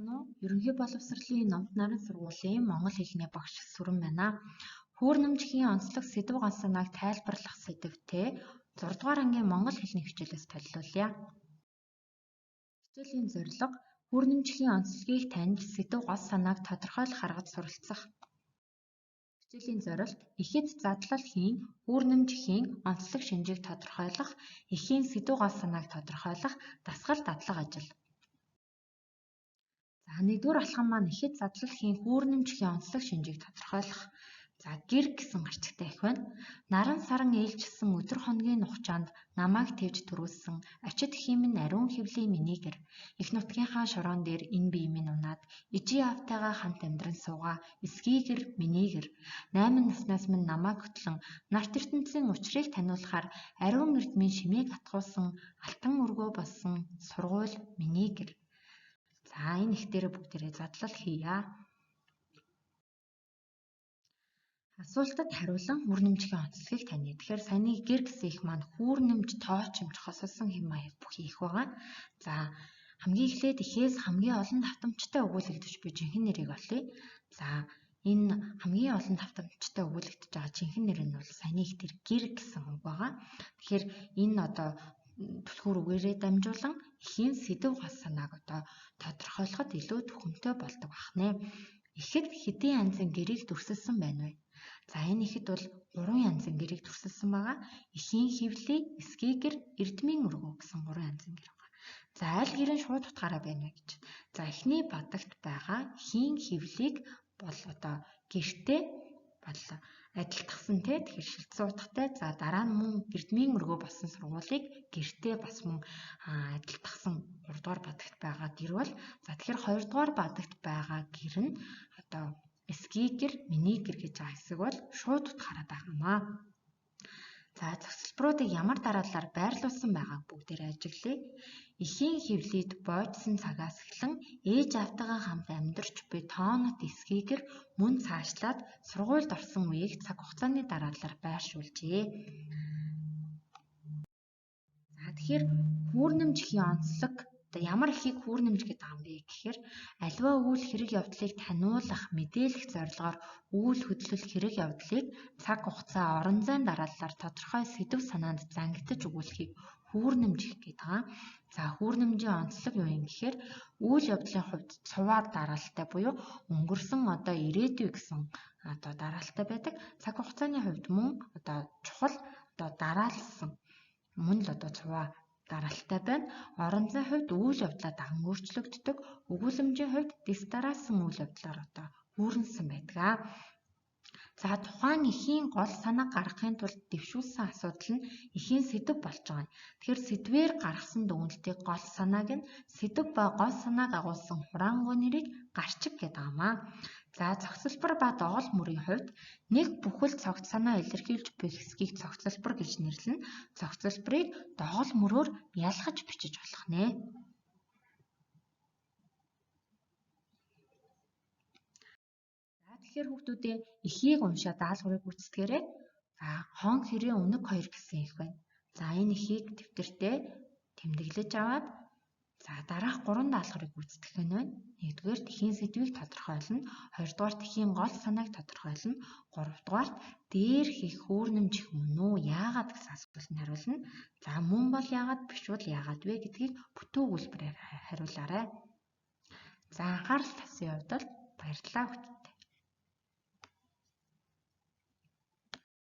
Сайн уу? Ерөнхий боловсролын номт нарийн сургуулийн монгол хэлний багш Сүрэн байна. Хүүрнэмжийн онцлог сэдв гал санааг тайлбарлах сэдвтэй 6 дугаар ангийн монгол хэлний хичээлээс төлөвлөе. Хичээлийн зорилго хүүрнэмжийн онцлогийг таньж сэдв гал санааг тодорхойлох аргад суралцах. Хичээлийн зорилт эхэд задлал хийн хүүрнэмжийн онцлог шинжийг тодорхойлох, эхийн сэдв гал санааг тодорхойлох дасгал дадлага ажил. За нэгдүгээр алхам маань эхэд задлал хийн хүүрнэмжийн онцлог шинжийг тодорхойлох. За гэр гэсэн гарчигтай их байна. Наран саран ээлжилсэн өдөр хоногийн хугацаанд намайг твж төрүүлсэн ачид эхийн минь ариун хэвлийн миний гэр. Их нутгийнхаа шороон дээр энэ бие минь унаад ижи автайгаа хамт амьдран суугаа эсгий гэр миний гэр. 8 наснаас минь намайг хөтлөн нарт ертөнцийн учрыг таниулахаар ариун эрдмийн шимийг атгуулсан алтан өргөө болсон сургууль миний гэр. За энэ их дээр бүгдээрээ задлал хийя. Асуултад хариулан хүүрнэмжийн онцлогийг таний. Тэгэхээр саяны гэр гэсэн их маань хүүрнэмж, тоочмж, хосолсон хэм маяг бүхий их байгаа. За хамгийн эхлээд эхээс хамгийн олон давтамжтай өгүүлэгдэж буй жинхэнэ нэрийг олъё. За энэ хамгийн олон давтамжтай өгүүлэгдэж байгаа жинхэнэ нэр нь бол саяны их дээр гэр гэсэн үг байгаа. Тэгэхээр энэ одоо түлхүүр үгээрээ дамжуулан эхийн сэдв гал санааг одоо тодорхойлоход илүү төхөмтэй болдог байна. Ихэд хэдийн янзын гэрийг дүрсэлсэн байна вэ? За энэ ихэд бол 3 янзын гэрийг дүрсэлсэн байгаа. Эхийн хэвлий, эсгий гэр, эрдмийн өргөө гэсэн 3 янзын гэр байгаа. За аль гэр нь шууд утгаараа байна вэ гэж. За эхний бадагт байгаа эхийн хэвлийг бол одоо гэртээ бол адилтгсан те тэгэхээр шилцэн утгатай. За дараа нь мөн эрдмийн өргөө болсон сургуулийг гэртээ бас мөн адилтгсан 3 дугаар бадагт байгаа гэр бол за тэгэхээр 2 дугаар бадагт байгаа гэр нь одоо эсгий гэр, миний гэр гэж байгаа хэсэг бол шууд утгаараа байгаамаа. За зохицолборуудыг ямар дараалалаар байрлуулсан байгааг бүгдээрээ ажиглая. Эхийн хэвлийд боожсон цагаас эхлэн ээж автайгаа хамт амьдарч буй тоонот эсгий гэр мөн цаашлаад сургуульд орсон үеийг цаг хугацааны дараалалаар байршуулжээ. За тэгэхээр хүүрнэмжийн онцлог одоо ямар эхийг хүүрнэмж гэдэг юм бэ гэхээр аливаа үйл хэрэг явдлыг таниулах, мэдээлэх зорилгоор үйл хөдлөл хэрэг явдлыг цаг хугацаа орон зайн дараалалаар тодорхой сэдв санаанд зангидж өгүүлэхийг хүүрнэмж гэдэг. За хүүрнэмжийн онцлог юу юм гэхээр үйл явдлын хувьд цуваар дараалалтай буюу өнгөрсөн одоо ирээдүй гэсэн одоо дараалалтай байдаг. Цаг хугацааны хувьд мөн одоо чухал одоо дараалсан мөн л одоо цуваа дараалалтай байна. Орон зайн хувьд үйл явдлаа даган өөрчлөгддөг. Өгүүлэмжийн хувьд дэс дараалсан үйл явдлаар одоо хүүрнсэн байдаг. За тухайн эхийн гол санаа гаргахын тулд дэвшүүлсэн асуудал нь эхийн сэдв болж байгаа. Тэгэхээр сэдвээр гаргасан дүгнэлтийг гол санааг нь сэдв ба гол санааг агуулсан хураангуй нэрийг гарчиг гэдэг амаа. За зохицолбор ба доол мөрийн хувьд нэг бүхэл цогц санаа илэрхийлж буй хэсгийг зохицолбор гэж нэрлэнэ. Зохицолборыг доол мөрөөр ялгаж бичиж болох нэ. Тэгэхээр хүүхдүүдээ эхийг уншаад даалгаврыг гүйцэтгээрэй. За хон хэрийн өмнөг 2 гэсэн их байна. За энэ эхийг дэвтэртээ тэмдэглэж аваад за дараах 3 даалгаврыг гүйцэтгэх нь байна. 1-р эхийн сэдвийг тодорхойлно, 2-р эхийн гол санааг тодорхойлно, 3-р дээрх их хүүрнэмж их мөн үү? Яагаад гэсэн асуултанд хариулна. За мөн бол яагаад, биш бол яагаад вэ гэдгийг бүтэн өгүүлбэрээр хариулаарай. За анхаарал татсаны хувьд баярлалаа.